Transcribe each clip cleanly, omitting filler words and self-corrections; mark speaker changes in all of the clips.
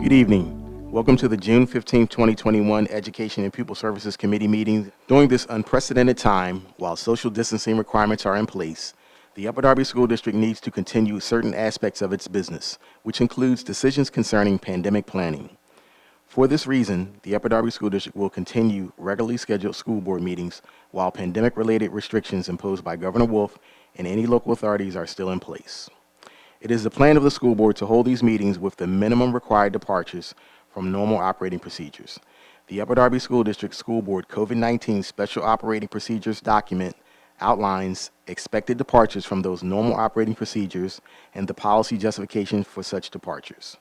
Speaker 1: Good evening. Welcome to the June 15, 2021 Education and Pupil Services Committee meeting. During this unprecedented time, while social distancing requirements are in place, the Upper Darby School District needs to continue certain aspects of its business, which includes decisions concerning pandemic planning. For this reason, the Upper Darby School District will continue regularly scheduled school board meetings while pandemic-related restrictions imposed by Governor Wolf and any local authorities are still in place. It is the plan of the school board to hold these meetings with the minimum required departures from normal operating procedures. The Upper Darby School District School Board COVID-19 Special Operating Procedures document outlines expected departures from those normal operating procedures and the policy justification for such departures.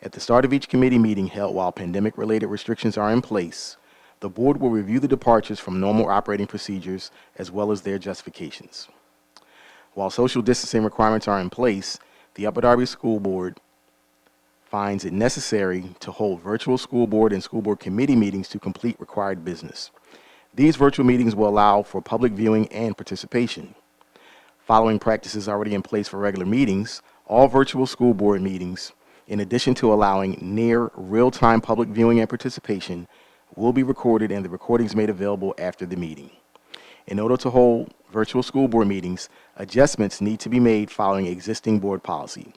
Speaker 1: At the start of each committee meeting held while pandemic-related restrictions are in place, the board will review the departures from normal operating procedures as well as their justifications. While social distancing requirements are in place, the Upper Darby School Board finds it necessary to hold virtual school board and school board committee meetings to complete required business. These virtual meetings will allow for public viewing and participation. Following practices already in place for regular meetings, all virtual school board meetings, in addition to allowing near real-time public viewing and participation, will be recorded and the recordings made available after the meeting. In order to hold virtual school board meetings, adjustments need to be made following existing board policy.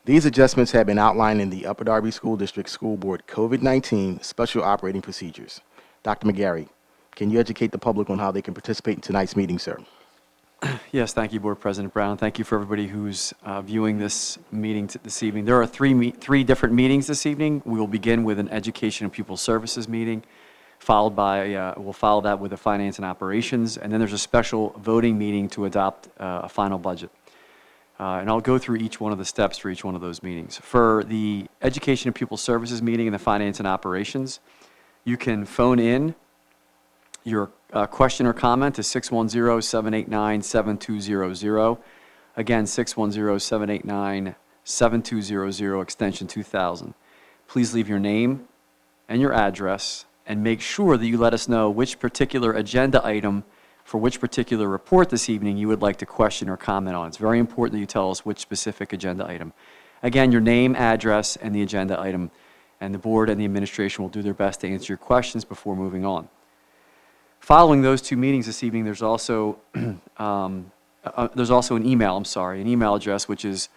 Speaker 1: These adjustments have been outlined in the Upper Darby School District School Board COVID-19 Special Operating Procedures. Dr. McGarry, can you educate the public on how they can participate in tonight's meeting, sir?
Speaker 2: Yes, thank you, Board President Brown. Thank you for everybody who's viewing this meeting this evening. There are three different meetings this evening. We will begin with an Education and Pupil Services meeting, followed by, we'll follow that with a Finance and Operations, and then there's a special voting meeting to adopt a final budget. And I'll go through each one of the steps for each one of those meetings. For the Education and Pupil Services meeting and the Finance and Operations, you can phone in your question or comment to 610-789-7200. Again, 610-789-7200, extension 2000. Please leave your name and your address and make sure that you let us know which particular agenda item for which particular report this evening you would like to question or comment on. It's very important that you tell us which specific agenda item. Again, your name, address, and the agenda item, and the board and the administration will do their best to answer your questions before moving on. Following those two meetings this evening, there's also an email address, which is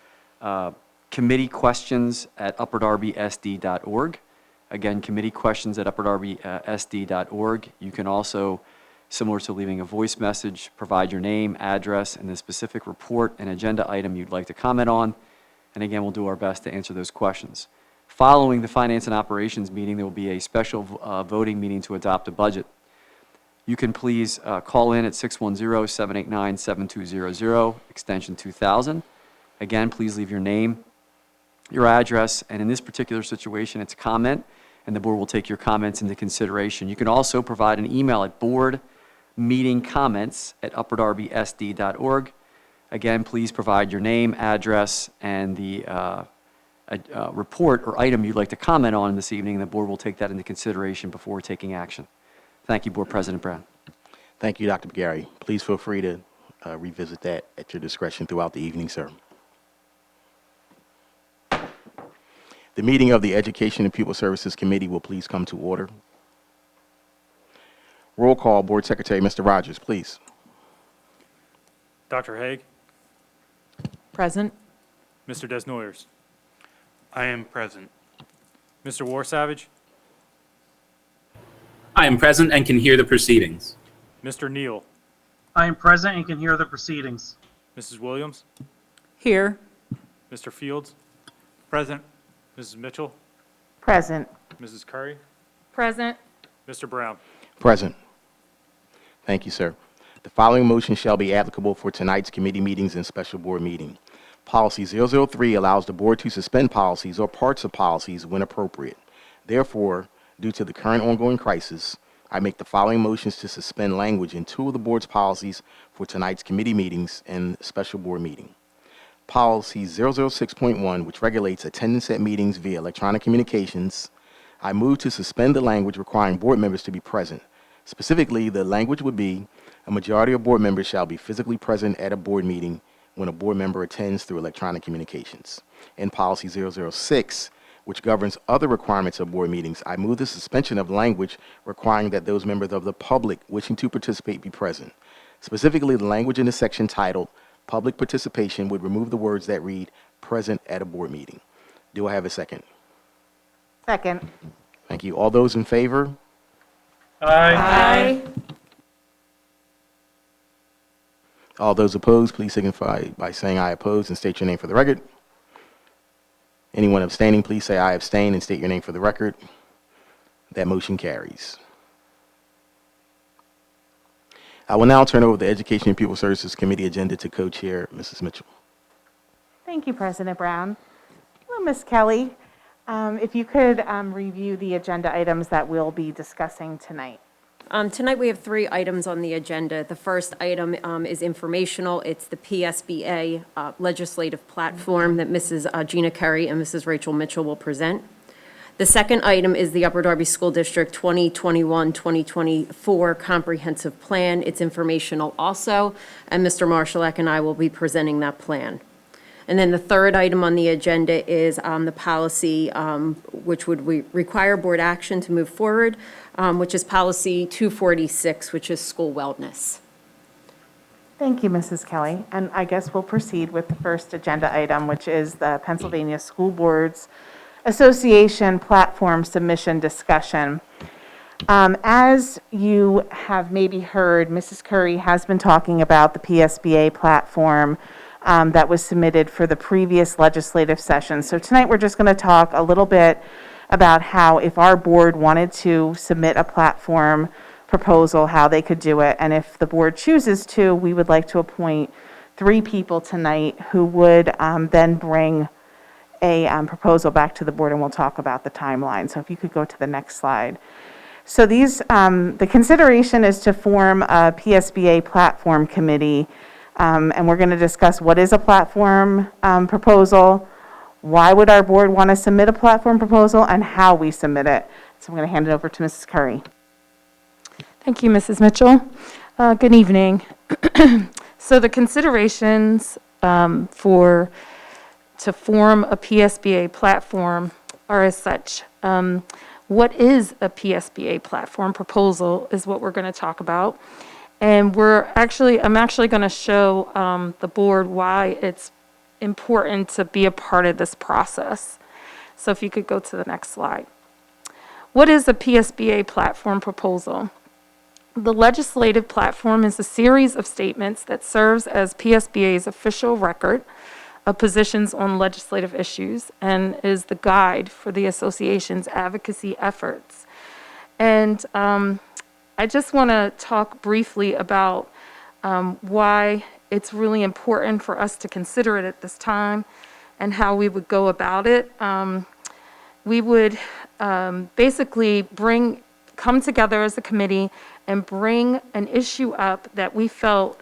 Speaker 2: committeequestions@upperdarbysd.org. Again, committeequestions@upperdarbysd.org. You can also, similar to leaving a voice message, provide your name, address, and the specific report and agenda item you'd like to comment on. And again, we'll do our best to answer those questions. Following the Finance and Operations meeting, there will be a special voting meeting to adopt a budget. You can please call in at 610-789-7200, extension 2000. Again, please leave your name, your address, and in this particular situation, it's a comment, and the board will take your comments into consideration. You can also provide an email at boardmeetingcomments@upperdarbysd.org. Again, please provide your name, address, and the report or item you'd like to comment on this evening, and the board will take that into consideration before taking action. Thank you, Board President Brown.
Speaker 1: Thank you, Dr. McGarry. Please feel free to revisit that at your discretion throughout the evening, sir. The meeting of the Education and Pupil Services Committee will please come to order. Roll call, Board Secretary, Mr. Rogers, please.
Speaker 3: Dr. Haig,
Speaker 4: Present.
Speaker 3: Mr. Desnoyers,
Speaker 5: I am present.
Speaker 3: Mr. Warsavage,
Speaker 5: I am present and can hear the proceedings.
Speaker 3: Mr. Neal,
Speaker 6: I am present and can hear the proceedings.
Speaker 3: Mrs. Williams,
Speaker 4: Here.
Speaker 3: Mr. Fields, present, Mrs. Mitchell,
Speaker 4: Present.
Speaker 3: Mrs. Curry,
Speaker 4: Present.
Speaker 3: Mr. Brown.
Speaker 1: Present. Thank you, sir. The following motion shall be applicable for tonight's committee meetings and special board meeting. Policy 003 allows the board to suspend policies or parts of policies when appropriate. Therefore, due to the current ongoing crisis, I make the following motions to suspend language in two of the board's policies for tonight's committee meetings and special board meeting. Policy 006.1, which regulates attendance at meetings via electronic communications, I move to suspend the language requiring board members to be present. Specifically, the language would be, a majority of board members shall be physically present at a board meeting when a board member attends through electronic communications. And Policy 006, which governs other requirements of board meetings, I move the suspension of language requiring that those members of the public wishing to participate be present. Specifically, the language in the section titled Public Participation would remove the words that read, "present at a board meeting." Do I have a second?
Speaker 4: Second.
Speaker 1: Thank you. All those in favor?
Speaker 6: Aye.
Speaker 1: All those opposed, please signify by saying "I oppose" and state your name for the record. Anyone abstaining, please say "I abstain" and state your name for the record. That motion carries. I will now turn over the Education and Pupil Services Committee agenda to co-chair Mrs. Mitchell.
Speaker 7: Thank you, President Brown. Well, Ms. Kelly, if you could review the agenda items that we'll be discussing tonight.
Speaker 8: Tonight, we have 3 items on the agenda. The first item is informational. It's the PSBA legislative platform that Mrs. Gina Curry and Mrs. Rachel Mitchell will present. The second item is the Upper Darby School District 2021-2024 Comprehensive Plan. It's informational also, and Mr. Marshallek and I will be presenting that plan. And then the third item on the agenda is the policy, which would require board action to move forward, which is policy 246, which is school wellness.
Speaker 7: Thank you, Mrs. Kelly. And I guess we'll proceed with the first agenda item, which is the Pennsylvania School Boards Association platform submission discussion. As you have maybe heard, Mrs. Curry has been talking about the PSBA platform that was submitted for the previous legislative session. So tonight we're just going to talk a little bit about how if our board wanted to submit a platform proposal, how they could do it. And if the board chooses to, we would like to appoint 3 people tonight who would then bring a proposal back to the board, and we'll talk about the timeline. So if you could go to the next slide. So these, the consideration is to form a PSBA Platform Committee, and we're going to discuss what is a platform proposal, why would our board want to submit a platform proposal, and how we submit it. So I'm going to hand it over to Mrs. Curry.
Speaker 4: Thank you, Mrs. Mitchell. Good evening. So the considerations to form a PSBA platform are as such. What is a PSBA platform proposal is what we're going to talk about. And I'm actually going to show the board why it's important to be a part of this process. So if you could go to the next slide. What is a PSBA platform proposal? The legislative platform is a series of statements that serves as PSBA's official record of positions on legislative issues and is the guide for the association's advocacy efforts. And I just want to talk briefly about why it's really important for us to consider it at this time and how we would go about it. We would basically come together as a committee and bring an issue up that we felt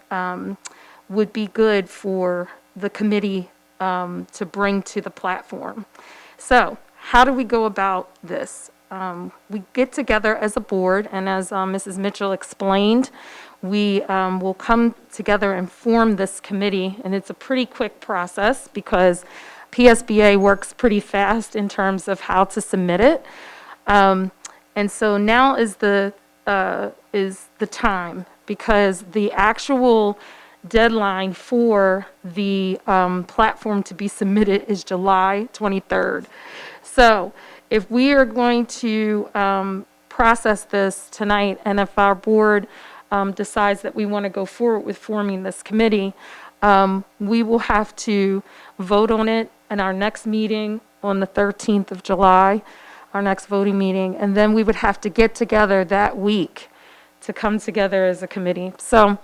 Speaker 4: would be good for the committee to bring to the platform. So how do we go about this? We get together as a board, and as Mrs. Mitchell explained, we will come together and form this committee, and it's a pretty quick process because PSBA works pretty fast in terms of how to submit it. And so now is the time, because the actual deadline for the platform to be submitted is July 23rd. So if we are going to process this tonight, and if our board decides that we want to go forward with forming this committee, we will have to vote on it in our next meeting on the 13th of July, our next voting meeting, and then we would have to get together that week to come together as a committee. So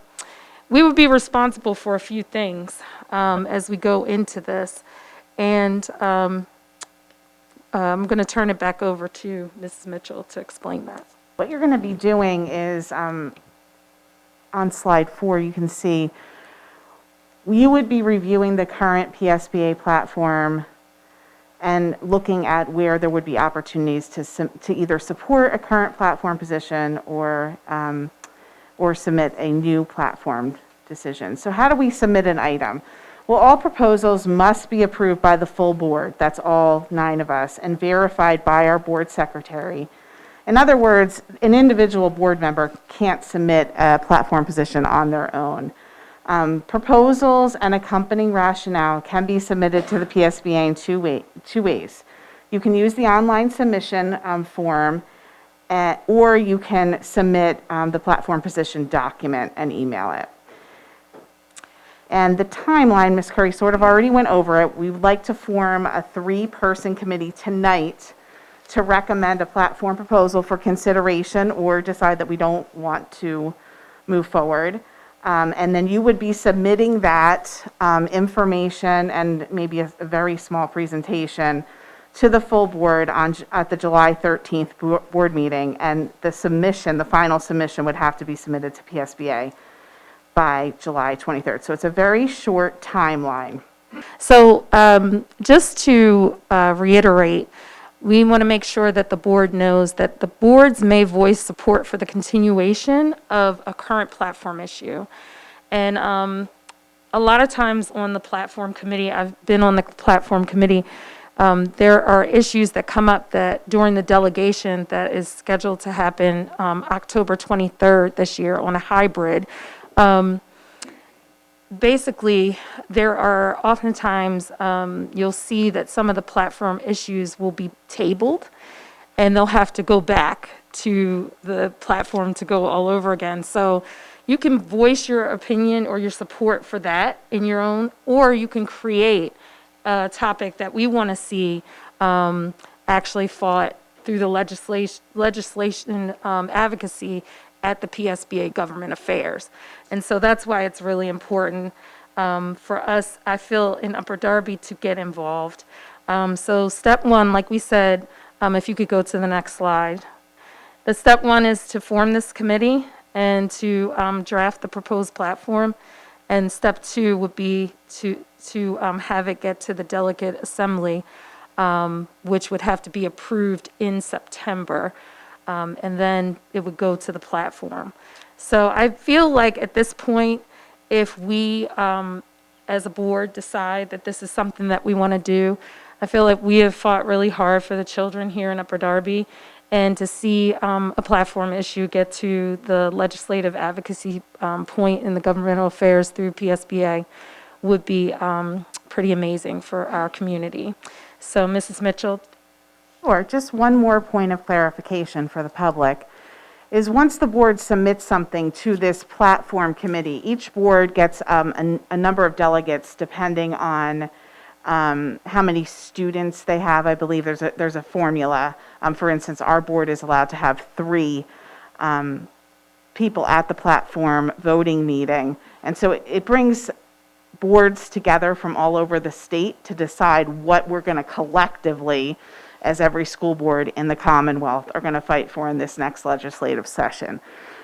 Speaker 4: we would be responsible for a few things as we go into this, and I'm going to turn it back over to Mrs. Mitchell to explain that.
Speaker 7: What you're going to be doing is, on slide 4, you can see, you would be reviewing the current PSBA platform and looking at where there would be opportunities to either support a current platform position or submit a new platform decision. So how do we submit an item? Well, all proposals must be approved by the full board, that's all 9 of us, and verified by our board secretary. In other words, an individual board member can't submit a platform position on their own. Proposals and accompanying rationale can be submitted to the PSBA in two ways. You can use the online submission form, or you can submit the platform position document and email it. And the timeline, Ms. Curry sort of already went over it. We would like to form a 3-person committee tonight to recommend a platform proposal for consideration or decide that we don't want to move forward. And then you would be submitting that information and maybe a very small presentation to the full board at the July 13th board meeting. And the submission, the final submission, would have to be submitted to PSBA by July 23rd. So it's a very short timeline.
Speaker 4: So just to reiterate, we want to make sure that the board knows that the boards may voice support for the continuation of a current platform issue. And a lot of times on the platform committee, I've been on the platform committee, there are issues that come up that during the delegation that is scheduled to happen October 23rd this year on a hybrid. Basically, there are oftentimes, you'll see that some of the platform issues will be tabled, and they'll have to go back to the platform to go all over again. So you can voice your opinion or your support for that in your own, or you can create a topic that we want to see actually fought through the legislation advocacy at the PSBA Government Affairs. And so that's why it's really important for us, I feel, in Upper Darby to get involved. So step 1, like we said, if you could go to the next slide. The step 1 is to form this committee and to draft the proposed platform. And step 2 would be to have it get to the delegate assembly, which would have to be approved in September. And then it would go to the platform. So I feel like at this point, if we, as a board, decide that this is something that we want to do, I feel like we have fought really hard for the children here in Upper Darby, and to see a platform issue get to the legislative advocacy point in the governmental affairs through PSBA would be pretty amazing for our community. So, Mrs. Mitchell.
Speaker 7: Sure, just one more point of clarification for the public is once the board submits something to this platform committee, each board gets a number of delegates depending on how many students they have. I believe there's a formula. For instance, our board is allowed to have 3 people at the platform voting meeting. And so it brings boards together from all over the state to decide what we're going to collectively, as every school board in the Commonwealth, are going to fight for in this next legislative session.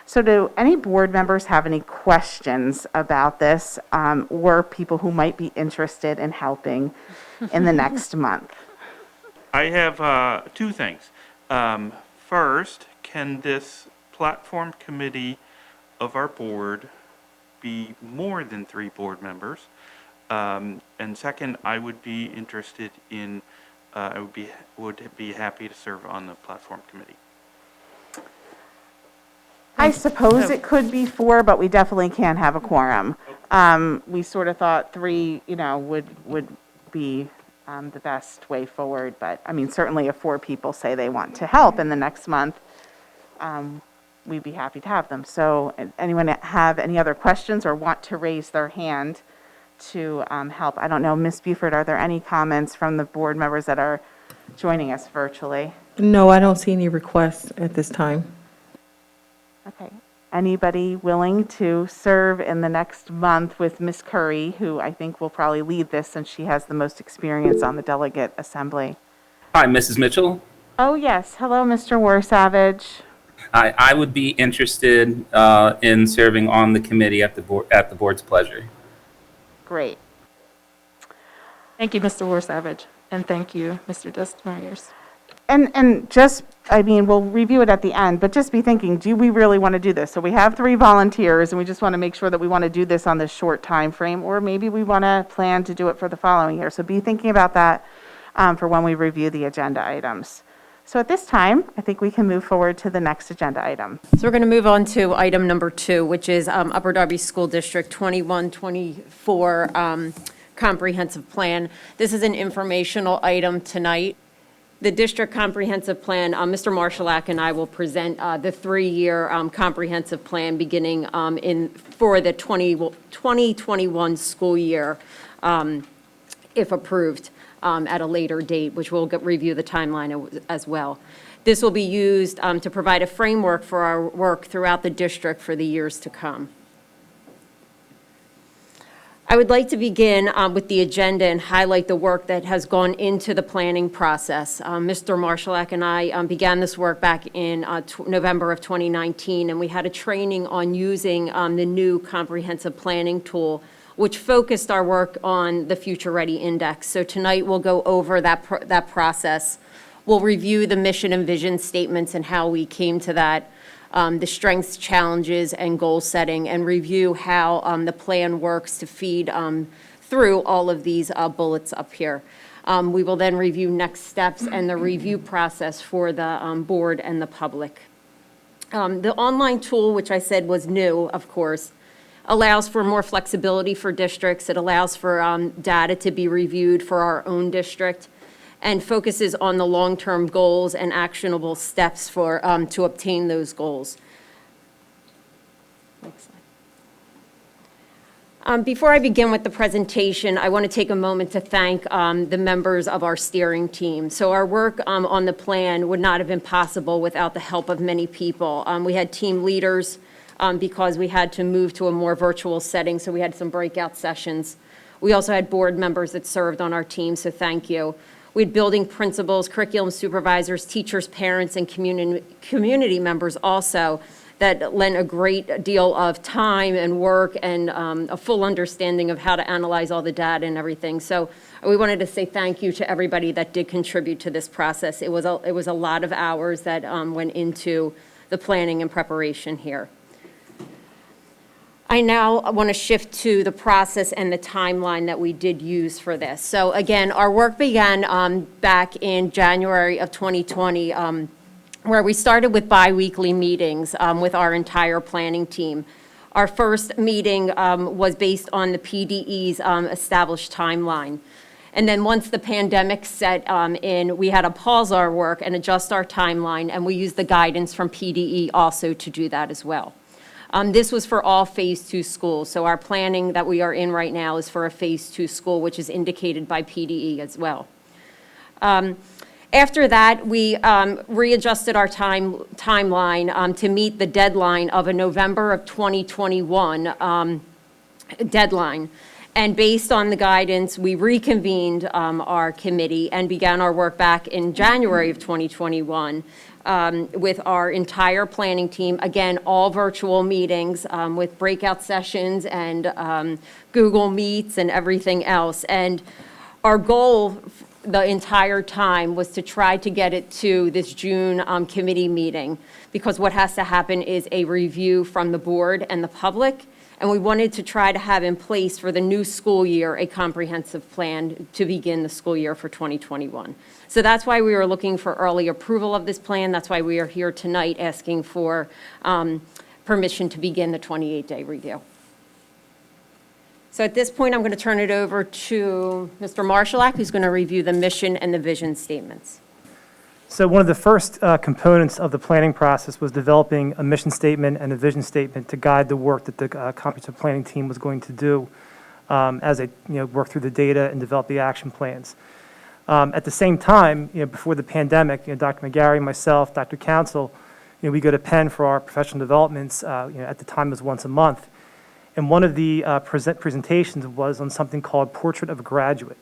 Speaker 7: So do any board members have any questions about this, or people who might be interested in helping in the next month?
Speaker 9: I have 2 things. First, can this platform committee of our board be more than 3 board members? And second, I would be interested in I would be happy to serve on the platform committee.
Speaker 7: I suppose it could be 4, but we definitely can't have a quorum. We sort of thought 3, would be the best way forward. But I mean, certainly if 4 people say they want to help in the next month, we'd be happy to have them. So anyone have any other questions or want to raise their hand to help? I don't know, Ms. Buford, are there any comments from the board members that are joining us virtually?
Speaker 10: No, I don't see any requests at this time.
Speaker 7: Okay. Anybody willing to serve in the next month with Ms. Curry, who I think will probably lead this since she has the most experience on the delegate assembly?
Speaker 5: Hi, Mrs. Mitchell.
Speaker 7: Oh, yes. Hello, Mr. Warsavage.
Speaker 5: I would be interested in serving on the committee at the board's pleasure.
Speaker 7: Great.
Speaker 4: Thank you, Mr. Warsavage, and thank you, Mr. Dustmeyers.
Speaker 7: And just, I mean, we'll review it at the end, but just be thinking, do we really want to do this? So we have 3 volunteers, and we just want to make sure that we want to do this on this short time frame, or maybe we want to plan to do it for the following year. So be thinking about that for when we review the agenda items. So at this time, I think we can move forward to the next agenda item.
Speaker 8: So we're going to move on to item number 2, which is Upper Darby School District 21-24 Comprehensive Plan. This is an informational item tonight. The district comprehensive plan, Mr. Marshallak and I will present the 3-year comprehensive plan beginning for the 2021 school year, if approved at a later date, which we'll review the timeline as well. This will be used to provide a framework for our work throughout the district for the years to come. I would like to begin with the agenda and highlight the work that has gone into the planning process. Mr. Marshallak and I began this work back in November of 2019, and we had a training on using the new comprehensive planning tool, which focused our work on the Future Ready Index. So tonight we'll go over that process. We'll review the mission and vision statements and how we came to that, the strengths, challenges, and goal setting, and review how the plan works to feed through all of these bullets up here. We will then review next steps and the review process for the board and the public. The online tool, which I said was new, of course, allows for more flexibility for districts. It allows for data to be reviewed for our own district, and focuses on the long-term goals and actionable steps for to obtain those goals. Next slide. Before I begin with the presentation, I want to take a moment to thank the members of our steering team. So our work on the plan would not have been possible without the help of many people. We had team leaders because we had to move to a more virtual setting, so we had some breakout sessions. We also had board members that served on our team, so thank you. We had building principals, curriculum supervisors, teachers, parents, and community members also that lent a great deal of time and work and a full understanding of how to analyze all the data and everything. So we wanted to say thank you to everybody that did contribute to this process. It was a lot of hours that went into the planning and preparation here. I now want to shift to the process and the timeline that we did use for this. So again, our work began back in January of 2020, where we started with bi-weekly meetings with our entire planning team. Our first meeting was based on the PDE's established timeline. And then once the pandemic set in, we had to pause our work and adjust our timeline, and we used the guidance from PDE also to do that as well. This was for all Phase 2 schools. So our planning that we are in right now is for a Phase 2 school, which is indicated by PDE as well. After that, we readjusted our timeline to meet the deadline of a November of 2021 deadline. And based on the guidance, we reconvened our committee and began our work back in January of 2021 with our entire planning team. Again, all virtual meetings with breakout sessions and Google Meets and everything else. And our goal the entire time was to try to get it to this June committee meeting, because what has to happen is a review from the board and the public. And we wanted to try to have in place for the new school year a comprehensive plan to begin the school year for 2021. So that's why we were looking for early approval of this plan. That's why we are here tonight asking for permission to begin the 28-day review. So at this point, I'm going to turn it over to Mr. Marshallak, who's going to review the mission and the vision statements.
Speaker 11: So one of the first components of the planning process was developing a mission statement and a vision statement to guide the work that the comprehensive planning team was going to do as they work through the data and develop the action plans. At the same time, before the pandemic, Dr. McGarry, myself, Dr. Council, we go to Penn for our professional developments. At the time it was once a month. And one of the presentations was on something called Portrait of a Graduate.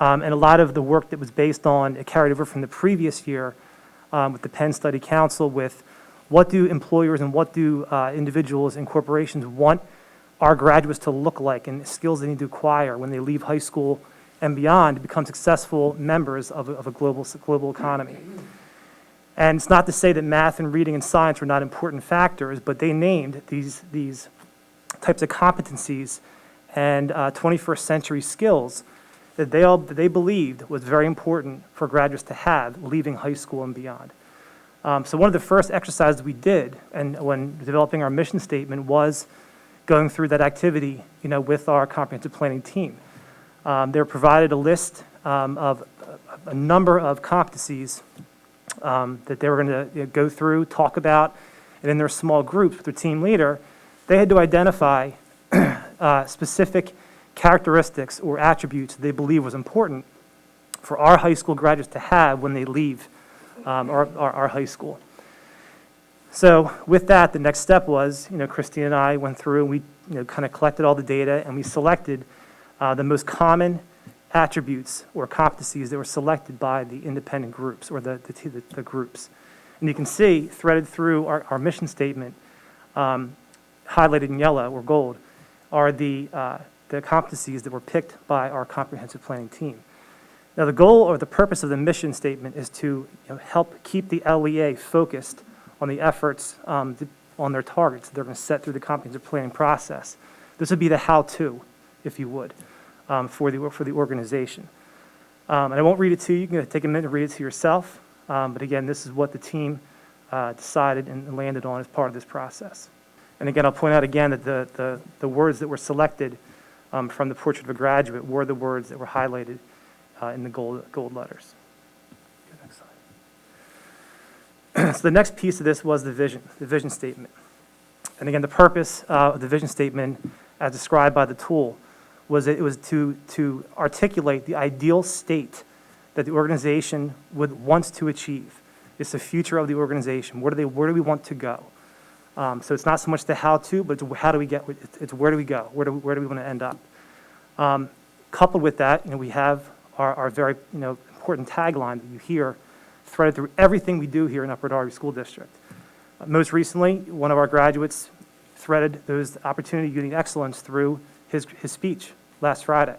Speaker 11: And a lot of the work that was based on, it carried over from the previous year with the Penn Study Council with what do employers and what do individuals and corporations want our graduates to look like and the skills they need to acquire when they leave high school and beyond to become successful members of a global economy. And it's not to say that math and reading and science were not important factors, but they named these types of competencies and 21st century skills that they believed was very important for graduates to have leaving high school and beyond. So one of the first exercises we did, and when developing our mission statement, was going through that activity, with our comprehensive planning team. They were provided a list of a number of competencies that they were going to go through, talk about, and in their small groups with their team leader, they had to identify specific characteristics or attributes that they believe was important for our high school graduates to have when they leave our high school. So with that, the next step was, Christine and I went through and we, kind of collected all the data and we selected the most common attributes or competencies that were selected by the independent groups or the groups. And you can see threaded through our mission statement, highlighted in yellow or gold, are the competencies that were picked by our comprehensive planning team. Now, the goal or the purpose of the mission statement is to help keep the LEA focused on the efforts, on their targets they're going to set through the comprehensive planning process. This would be the how-to, if you would, for the organization. And I won't read it to you. You can take a minute to read it to yourself. But again, this is what the team decided and landed on as part of this process. And again, I'll point out again that the words that were selected from the Portrait of a Graduate were the words that were highlighted in the gold letters. Next slide. So the next piece of this was the vision statement. And again, the purpose of the vision statement, as described by the tool, was that it was to articulate the ideal state that the organization wants to achieve. It's the future of the organization. Where do we want to go? So it's not so much the how-to, but it's how do we get? It's where do we go? Where do we want to end up? Coupled with that, we have our very important tagline that you hear threaded through everything we do here in Upper Darby School District. Most recently, one of our graduates threaded those opportunity union excellence through his speech last Friday.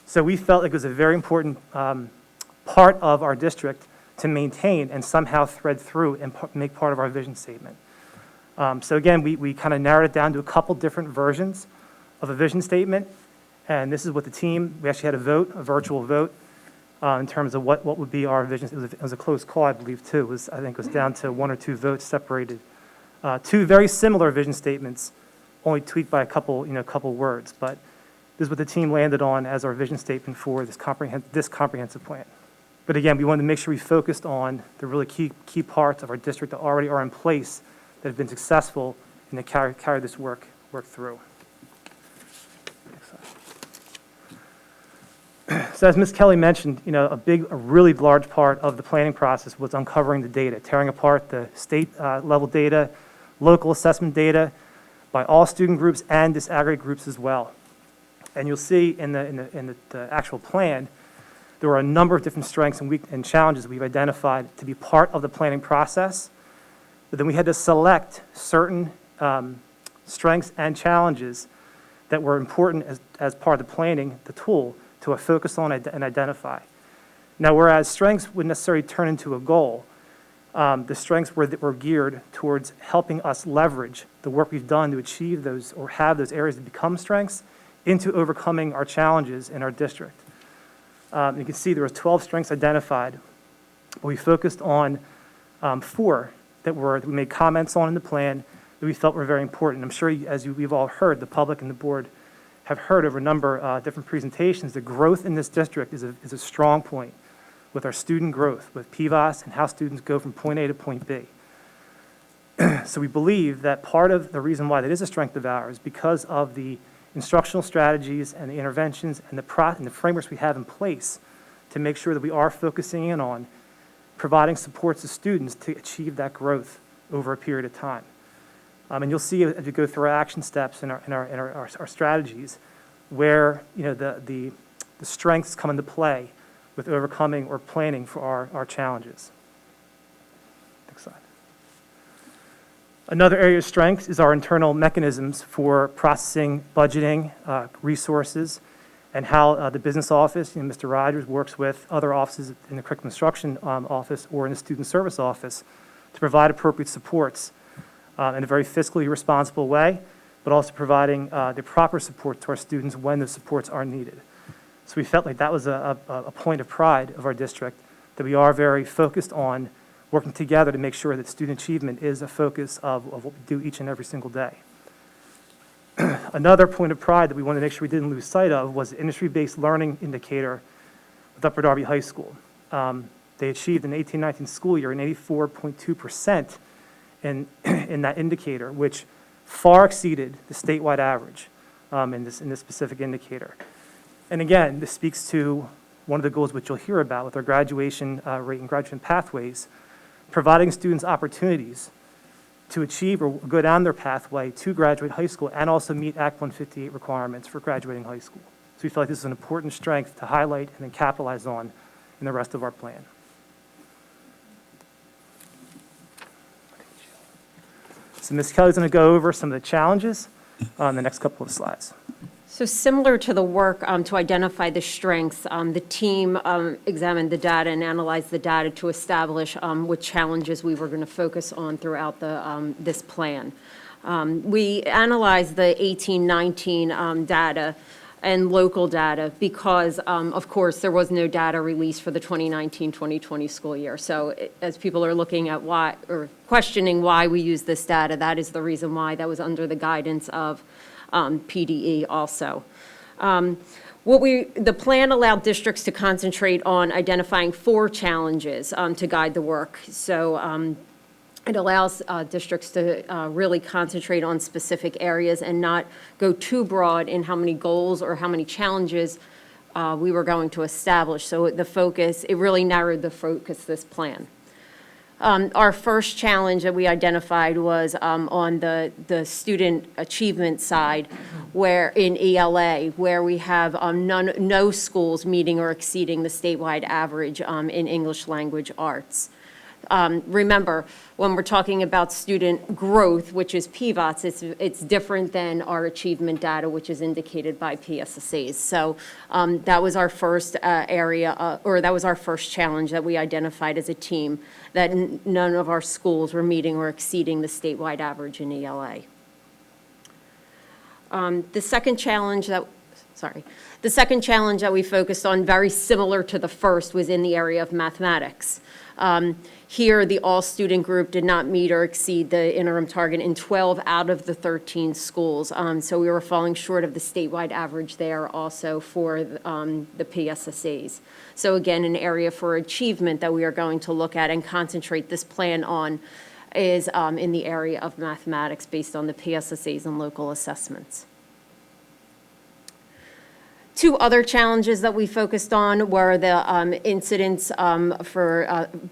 Speaker 11: So we felt like it was a very important part of our district to maintain and somehow thread through and make part of our vision statement. So again, we kind of narrowed it down to a couple different versions of a vision statement, and this is what the team, we actually had a virtual vote, in terms of what would be our vision. It was a close call, I believe, too. I think it was down to 1 or 2 votes separated. Two very similar vision statements, only tweaked by a couple words, but this is what the team landed on as our vision statement for this comprehensive plan. But again, we wanted to make sure we focused on the really key parts of our district that already are in place that have been successful and that carry this work through. So as Ms. Kelly mentioned, a really large part of the planning process was uncovering the data, tearing apart the state level data, local assessment data by all student groups and disaggregate groups as well. And you'll see in the actual plan, there were a number of different strengths and challenges we've identified to be part of the planning process. But then we had to select certain strengths and challenges that were important as part of the planning, the tool, to focus on and identify. Now, whereas strengths wouldn't necessarily turn into a goal, the strengths were geared towards helping us leverage the work we've done to achieve those or have those areas to become strengths into overcoming our challenges in our district. You can see there were 12 strengths identified, but we focused on 4 that we made comments on in the plan that we felt were very important. I'm sure, we've all heard, the public and the board have heard over a number of different presentations, the growth in this district is a strong point with our student growth, with PVOS and how students go from point A to point B. So we believe that part of the reason why that is a strength of ours is because of the instructional strategies and the interventions and the frameworks we have in place to make sure that we are focusing in on providing supports to students to achieve that growth over a period of time. And you'll see as we go through our action steps and our strategies where the strengths come into play with overcoming or planning for our challenges. Next slide. Another area of strength is our internal mechanisms for processing, budgeting, resources, and how the business office, Mr. Rogers, works with other offices in the curriculum instruction office or in the student service office to provide appropriate supports in a very fiscally responsible way, but also providing the proper support to our students when those supports are needed. So we felt like that was a point of pride of our district, that we are very focused on working together to make sure that student achievement is a focus of what we do each and every single day. Another point of pride that we wanted to make sure we didn't lose sight of was the industry-based learning indicator with Upper Darby High School. They achieved in the 18-19 school year an 84.2% in that indicator, which far exceeded the statewide average in this specific indicator. And again, this speaks to one of the goals which you'll hear about with our graduation rate and graduation pathways, providing students opportunities to achieve or go down their pathway to graduate high school and also meet Act 158 requirements for graduating high school. So we feel like this is an important strength to highlight and then capitalize on in the rest of our plan. So Ms. Kelly's going to go over some of the challenges on the next couple of slides.
Speaker 8: So similar to the work to identify the strengths, the team examined the data and analyzed the data to establish what challenges we were going to focus on throughout this plan. We analyzed the 18-19 data and local data because, of course, there was no data released for the 2019-2020 school year. So as people are looking at why, or questioning why we use this data, that is the reason why. That was under the guidance of PDE also. The plan allowed districts to concentrate on identifying 4 challenges to guide the work. So it allows districts to really concentrate on specific areas and not go too broad in how many goals or how many challenges we were going to establish. So the focus, it really narrowed the focus, this plan. Our first challenge that we identified was on the student achievement side, where in ELA, where we have no schools meeting or exceeding the statewide average in English language arts. Remember, when we're talking about student growth, which is PVOTS, it's different than our achievement data, which is indicated by PSSAs. So that was our first area, or that was our first challenge that we identified as a team, that none of our schools were meeting or exceeding the statewide average in ELA. The second challenge that we focused on, very similar to the first, was in the area of mathematics. Here, the all-student group did not meet or exceed the interim target in 12 out of the 13 schools. So we were falling short of the statewide average there also for the PSSAs. So again, an area for achievement that we are going to look at and concentrate this plan on is in the area of mathematics based on the PSSAs and local assessments. 2 other challenges that we focused on were the incidents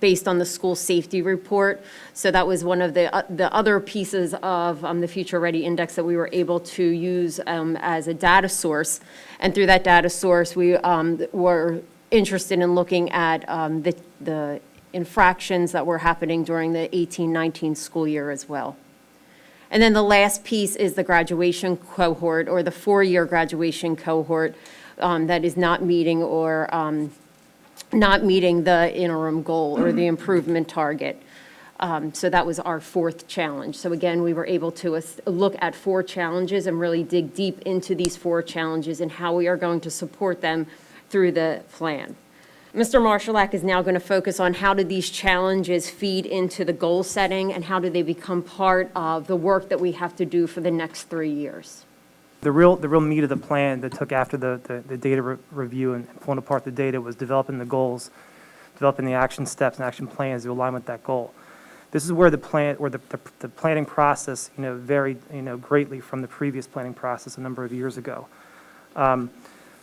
Speaker 8: based on the school safety report. So that was one of the other pieces of the Future Ready Index that we were able to use as a data source. And through that data source, we were interested in looking at the infractions that were happening during the 18-19 school year as well. And then the last piece is the graduation cohort, or the 4-year graduation cohort that is not meeting or not meeting the interim goal or the improvement target. So that was our 4th challenge. So again, we were able to look at 4 challenges and really dig deep into these 4 challenges and how we are going to support them through the plan. Mr. Marshallak is now going to focus on how do these challenges feed into the goal setting and how do they become part of the work that we have to do for the next 3 years.
Speaker 11: The real meat of the plan that took after the data review and pulling apart the data was developing the goals, developing the action steps and action plans to align with that goal. This is where the planning process, varied, greatly from the previous planning process a number of years ago.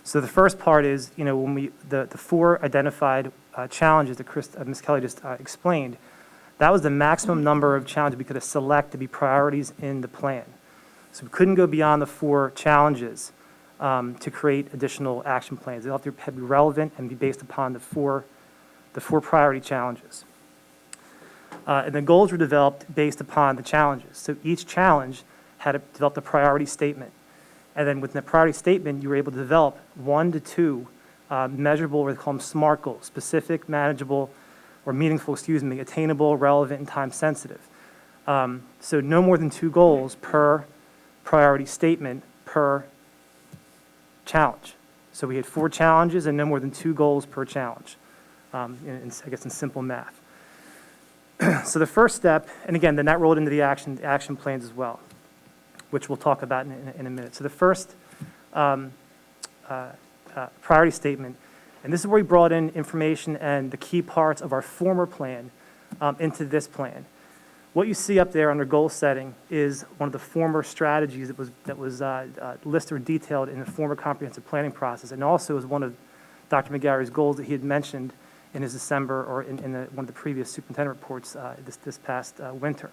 Speaker 11: So the first part is, when the 4 identified challenges that Ms. Kelly just explained, that was the maximum number of challenges we could select to be priorities in the plan. So we couldn't go beyond the 4 challenges to create additional action plans. They have to be relevant and be based upon the four priority challenges. And the goals were developed based upon the challenges. So each challenge had to develop a priority statement. And then with the priority statement, you were able to develop 1 to 2 measurable, or they call them SMART goals, specific, manageable, or meaningful, attainable, relevant, and time sensitive. So no more than 2 goals per priority statement per challenge. So we had 4 challenges and no more than 2 goals per challenge, I guess in simple math. So the first step, and again, then that rolled into the action plans as well, which we'll talk about in a minute. So the first priority statement, and this is where we brought in information and the key parts of our former plan into this plan. What you see up there under goal setting is one of the former strategies that was listed or detailed in the former comprehensive planning process, and also is one of Dr. McGarry's goals that he had mentioned in his December, or in one of the previous superintendent reports this past winter.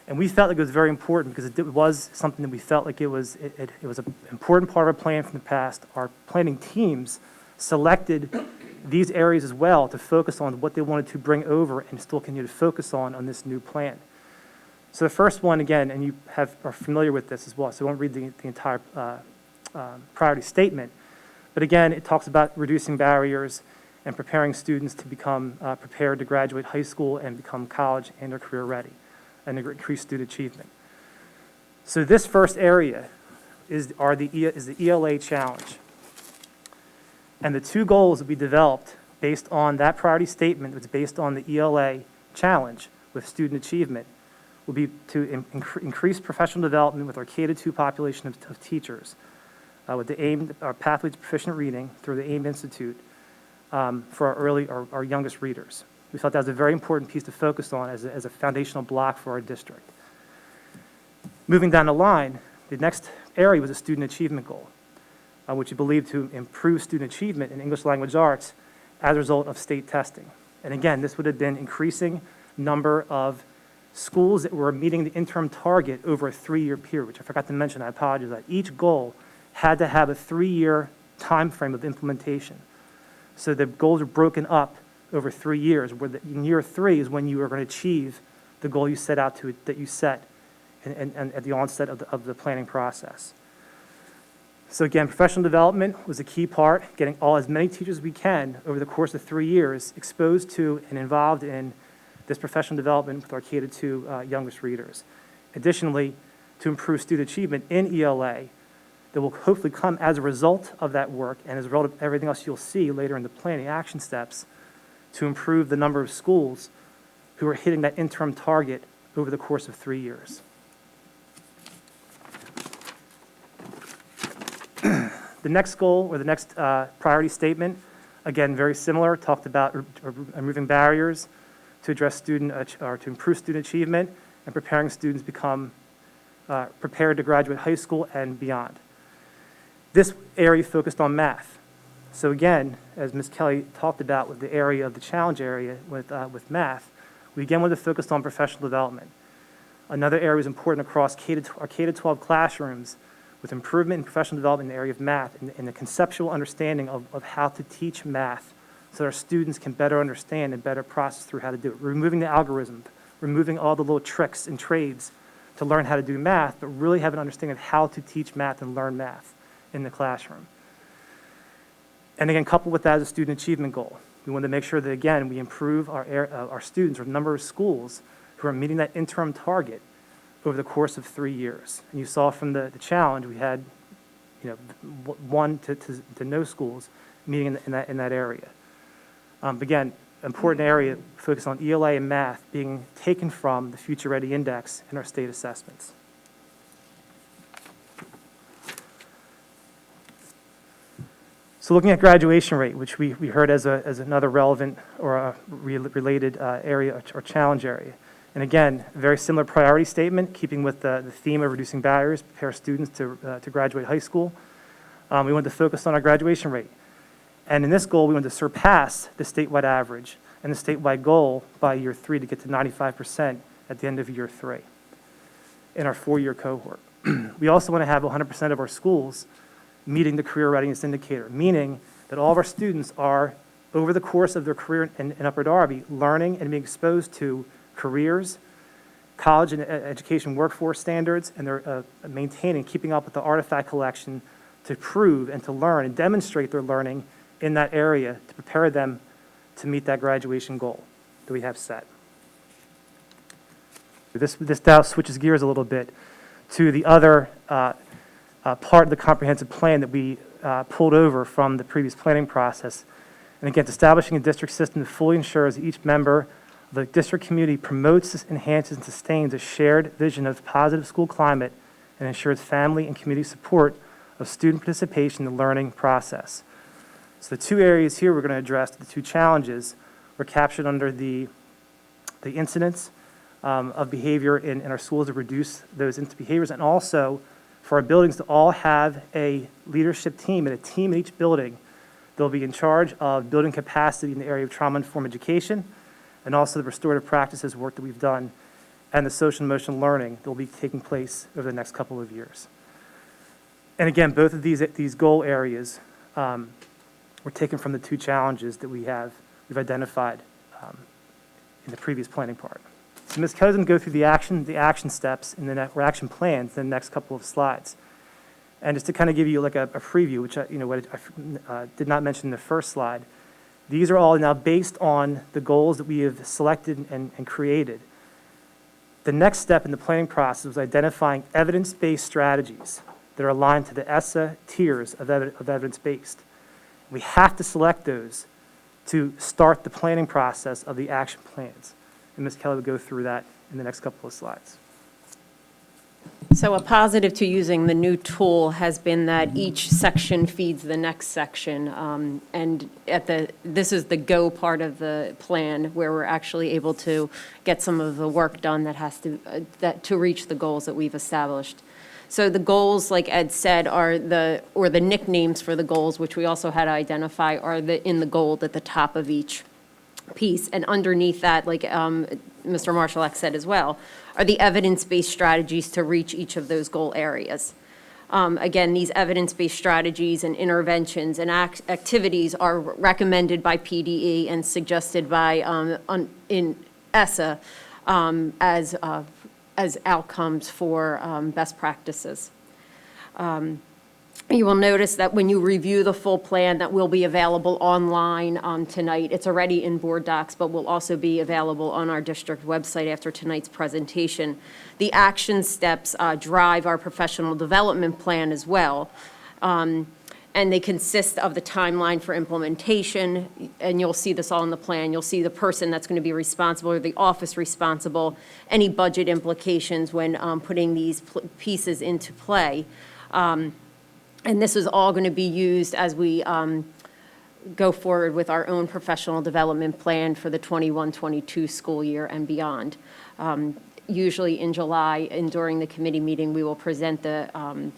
Speaker 11: And we felt like it was very important because it was something that we felt like it was an important part of our plan from the past. Our planning teams selected these areas as well to focus on what they wanted to bring over and still continue to focus on this new plan. So the first one, again, and you are familiar with this as well, so I won't read the entire priority statement, but again, it talks about reducing barriers and preparing students to become prepared to graduate high school and become college and or career ready, and increase student achievement. So this first area is the ELA challenge. And the 2 goals that we developed based on that priority statement, that's based on the ELA challenge with student achievement, will be to increase professional development with our K-2 population of teachers, with the AIM, our Pathways to Proficient Reading through the AIM Institute, for our youngest readers. We felt that was a very important piece to focus on as a foundational block for our district. Moving down the line, the next area was a student achievement goal, which we believe to improve student achievement in English language arts as a result of state testing. And again, this would have been increasing number of schools that were meeting the interim target over a 3-year period, which I forgot to mention, I apologize, that each goal had to have a 3-year time frame of implementation. So the goals are broken up over 3 years, where in year 3 is when you are going to achieve the goal you set out to, that you set and at the onset of the planning process. So again, professional development was a key part, getting as many teachers as we can over the course of 3 years exposed to and involved in this professional development with our K-2 youngest readers. Additionally, to improve student achievement in ELA, that will hopefully come as a result of that work and as a result of everything else you'll see later in the planning action steps, to improve the number of schools who are hitting that interim target over the course of 3 years. The next goal, or the next priority statement, again, very similar, talked about removing barriers to address or to improve student achievement and preparing students become prepared to graduate high school and beyond. This area focused on math. So again, as Ms. Kelly talked about with the area of the challenge area with math, we again wanted to focus on professional development. Another area was important across our K-12 classrooms, with improvement in professional development in the area of math and the conceptual understanding of how to teach math so our students can better understand and better process through how to do it. Removing the algorithm, removing all the little tricks and trades to learn how to do math, but really have an understanding of how to teach math and learn math in the classroom. And again, coupled with that is a student achievement goal. We want to make sure that, again, we improve our students, or number of schools who are meeting that interim target over the course of 3 years. And you saw from the challenge, we had 1 to no schools meeting in that area. Again, important area, focus on ELA and math being taken from the Future Ready Index in our state assessments. So looking at graduation rate, which we heard as another relevant or a related area or challenge area. And again, very similar priority statement, keeping with the theme of reducing barriers, prepare students to graduate high school. We wanted to focus on our graduation rate. And in this goal, we wanted to surpass the statewide average and the statewide goal by year 3 to get to 95% at the end of year 3 in our 4-year cohort. We also want to have 100% of our schools meeting the career readiness indicator, meaning that all of our students are, over the course of their career in Upper Darby, learning and being exposed to careers college and education workforce standards, and they're maintaining, keeping up with the artifact collection to prove and to learn and demonstrate their learning in that area to prepare them to meet that graduation goal that we have set. This now switches gears a little bit to the other part of the comprehensive plan that we pulled over from the previous planning process. And again, establishing a district system that fully ensures that each member of the district community promotes, enhances, and sustains a shared vision of positive school climate and ensures family and community support of student participation in the learning process. So the two areas here we're going to address, the two challenges, were captured under the incidents of behavior in our schools to reduce those behaviors, and also for our buildings to all have a leadership team and a team in each building. They'll be in charge of building capacity in the area of trauma-informed education, and also the restorative practices work that we've done, and the social and emotional learning that will be taking place over the next couple of years. And again, both of these goal areas were taken from the two challenges that we've identified in the previous planning part. So Ms. Kelly's going to go through the action steps or action plans in the next couple of slides. And just to kind of give you like a preview, which I did not mention in the first slide, these are all now based on the goals that we have selected and created. The next step in the planning process was identifying evidence-based strategies that are aligned to the ESSA tiers of evidence-based. We have to select those to start the planning process of the action plans. And Ms. Kelly will go through that in the next couple of slides.
Speaker 8: So a positive to using the new tool has been that each section feeds the next section. And this is the go part of the plan where we're actually able to get some of the work done that has to reach the goals that we've established. So the goals, like Ed said, are the nicknames for the goals, which we also had to identify, are in the gold at the top of each piece. And underneath that, like Mr. Marshallak said as well, are the evidence-based strategies to reach each of those goal areas. Again, these evidence-based strategies and interventions and activities are recommended by PDE and suggested by in ESSA as outcomes for best practices. You will notice that when you review the full plan that will be available online tonight, it's already in board docs, but will also be available on our district website after tonight's presentation. The action steps drive our professional development plan as well. And they consist of the timeline for implementation, and you'll see this all in the plan. You'll see the person that's going to be responsible or the office responsible, any budget implications when putting these pieces into play. And this is all going to be used as we go forward with our own professional development plan for the 21-22 school year and beyond. Usually in July and during the committee meeting, we will present the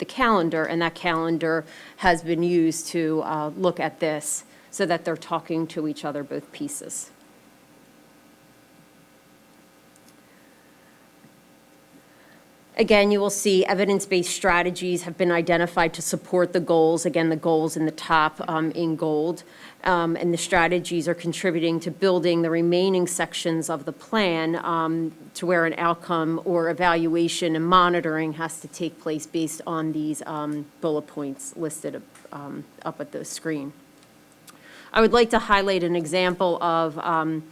Speaker 8: calendar, and that calendar has been used to look at this so that they're talking to each other, both pieces. Again, you will see evidence-based strategies have been identified to support the goals. Again, the goals in the top in gold. And the strategies are contributing to building the remaining sections of the plan to where an outcome or evaluation and monitoring has to take place based on these bullet points listed up at the screen. I would like to highlight an example of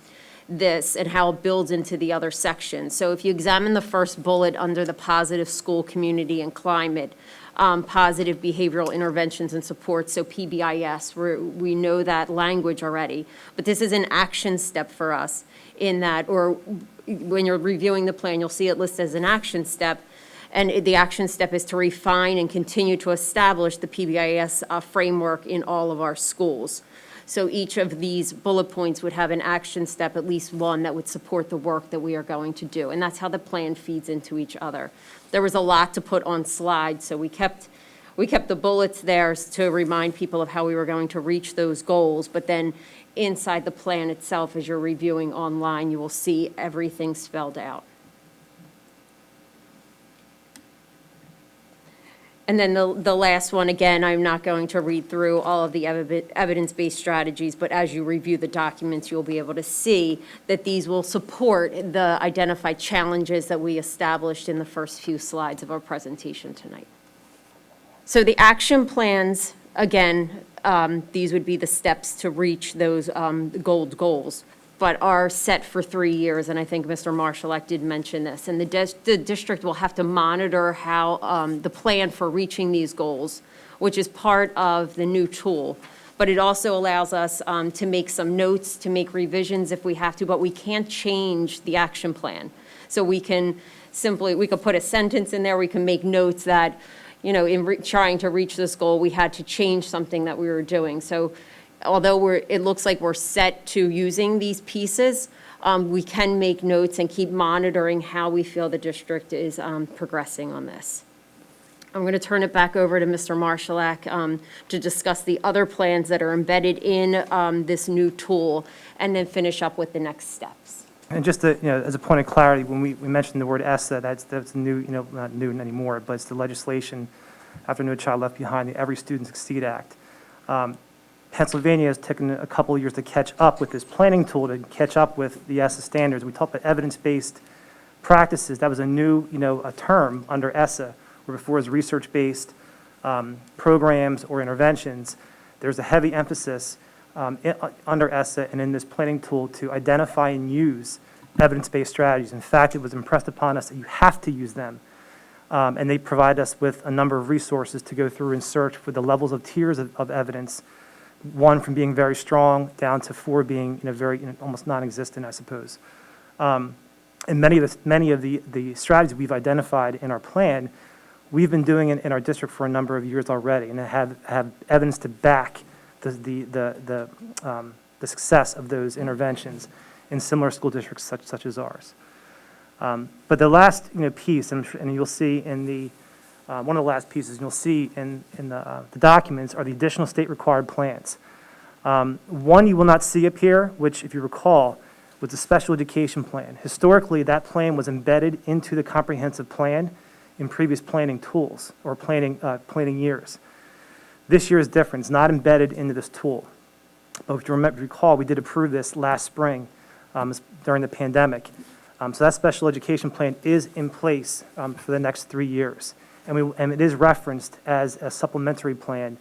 Speaker 8: this and how it builds into the other sections. So if you examine the first bullet under the positive school, community, and climate, positive behavioral interventions and supports, so PBIS, we know that language already, but this is an action step for us in that, or when you're reviewing the plan, you'll see it listed as an action step, and the action step is to refine and continue to establish the PBIS framework in all of our schools. So each of these bullet points would have an action step, at least one, that would support the work that we are going to do. And that's how the plan feeds into each other. There was a lot to put on slides, so we kept the bullets there to remind people of how we were going to reach those goals. But then inside the plan itself, as you're reviewing online, you will see everything spelled out. And then the last one, again, I'm not going to read through all of the evidence-based strategies, but as you review the documents, you'll be able to see that these will support the identified challenges that we established in the first few slides of our presentation tonight. So the action plans, again, these would be the steps to reach those goals, but are set for 3 years, and I think Mr. Marshallak did mention this. And the district will have to monitor how the plan for reaching these goals, which is part of the new tool. But it also allows us to make some notes, to make revisions if we have to, but we can't change the action plan. So we can put a sentence in there, we can make notes that, you know, in trying to reach this goal, we had to change something that we were doing. So although it looks like we're set to using these pieces, we can make notes and keep monitoring how we feel the district is progressing on this. I'm going to turn it back over to Mr. Marshallak to discuss the other plans that are embedded in this new tool, and then finish up with the next steps.
Speaker 11: And just to, as a point of clarity, when we mentioned the word ESSA, that's new, not new anymore, but it's the legislation after No Child Left Behind, the Every Student Succeed Act. Pennsylvania has taken a couple of years to catch up with this planning tool, to catch up with the ESSA standards. We talked about evidence-based practices. That was a new, a term under ESSA, where before it was research-based programs or interventions. There's a heavy emphasis under ESSA and in this planning tool to identify and use evidence-based strategies. In fact, it was impressed upon us that you have to use them. And they provide us with a number of resources to go through and search for the levels of tiers of evidence, one from being very strong down to 4 being very almost non-existent, I suppose. And many of the strategies we've identified in our plan, we've been doing it in our district for a number of years already, and have evidence to back the success of those interventions in similar school districts such as ours. But the last piece, and you'll see in the one of the last pieces you'll see in the documents are the additional state required plans. One you will not see up here, which if you recall was the special education plan. Historically, that plan was embedded into the comprehensive plan in previous planning tools or planning years. This year is different. It's not embedded into this tool. But if you recall, we did approve this last spring during the pandemic. So that special education plan is in place for the next 3 years. And it is referenced as a supplementary plan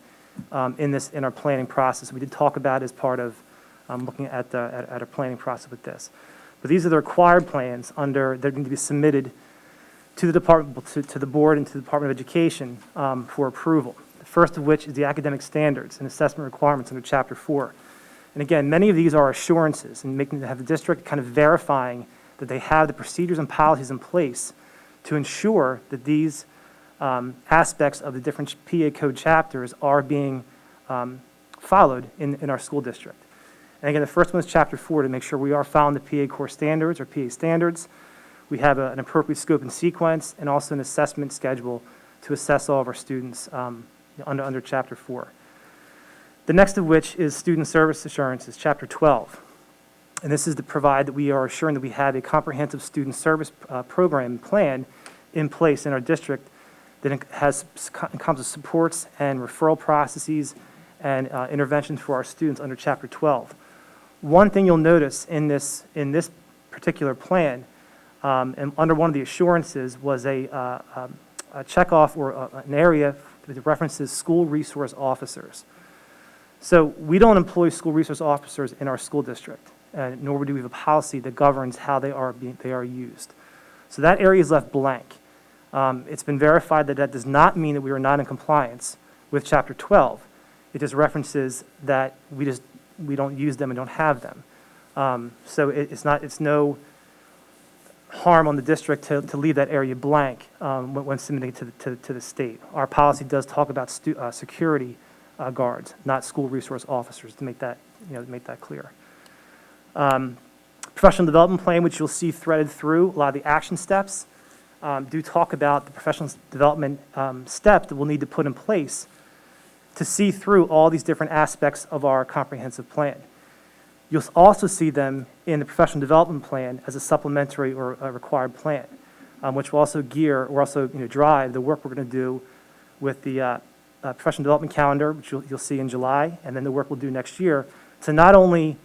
Speaker 11: in our planning process. We did talk about it as part of looking at our planning process with this. But these are the required plans they're going to be submitted to the department, to the board and to the Department of Education for approval. The first of which is the academic standards and assessment requirements under Chapter 4. And again, many of these are assurances and have the district kind of verifying that they have the procedures and policies in place to ensure that these aspects of the different PA code chapters are being followed in our school district. And again, the first one is Chapter 4 to make sure we are following the PA core standards or PA standards. We have an appropriate scope and sequence and also an assessment schedule to assess all of our students under Chapter 4. The next of which is student service assurances, Chapter 12. And this is to provide that we are assuring that we have a comprehensive student service program plan in place in our district that encompasses supports and referral processes and interventions for our students under Chapter 12. One thing you'll notice in this particular plan, and under one of the assurances was a checkoff or an area that references school resource officers. So we don't employ school resource officers in our school district, nor do we have a policy that governs how they are used. So that area is left blank. It's been verified that does not mean that we are not in compliance with Chapter 12. It just references that we don't use them and don't have them. So it's no harm on the district to leave that area blank when submitting to the state. Our policy does talk about security guards, not school resource officers, to make that clear. Professional development plan, which you'll see threaded through a lot of the action steps, do talk about the professional development steps that we'll need to put in place to see through all these different aspects of our comprehensive plan. You'll also see them in the professional development plan as a supplementary or a required plan, which will also drive the work we're going to do with the professional development calendar, which you'll see in July, and then the work we'll do next year, to not only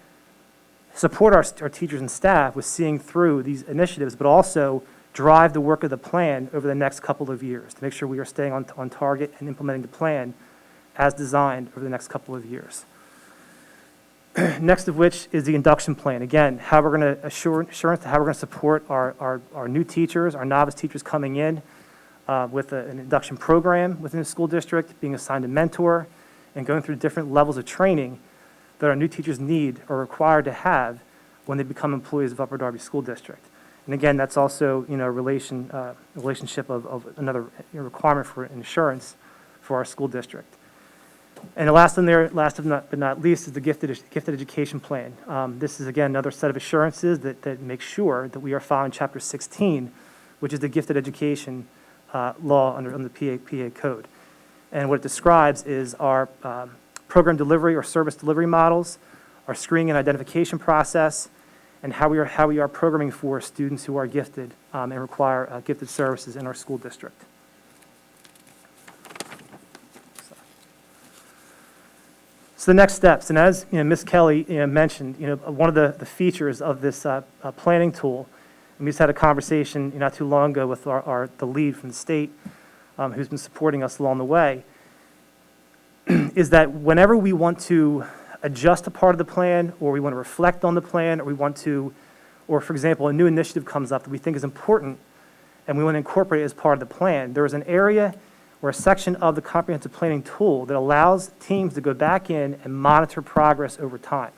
Speaker 11: support our teachers and staff with seeing through these initiatives, but also drive the work of the plan over the next couple of years to make sure we are staying on target and implementing the plan as designed over the next couple of years. Next of which is the induction plan. Again, how we're going to assurance to how we're going to support our new teachers, our novice teachers coming in with an induction program within the school district, being assigned a mentor, and going through different levels of training that our new teachers need or required to have when they become employees of Upper Darby School District. And again, that's also, a relationship of another requirement for insurance for our school district. And the last one there, but not least, is the gifted education plan. This is, again, another set of assurances that make sure that we are following Chapter 16, which is the gifted education law under the PA code. And what it describes is our program delivery or service delivery models, our screening and identification process, and how we are programming for students who are gifted and require gifted services in our school district. So the next steps, and as Ms. Kelly mentioned, one of the features of this planning tool, and we just had a conversation not too long ago with the lead from the state who's been supporting us along the way, is that whenever we want to adjust a part of the plan, or we want to reflect on the plan, or for example, a new initiative comes up that we think is important, and we want to incorporate it as part of the plan, there is an area or a section of the comprehensive planning tool that allows teams to go back in and monitor progress over time.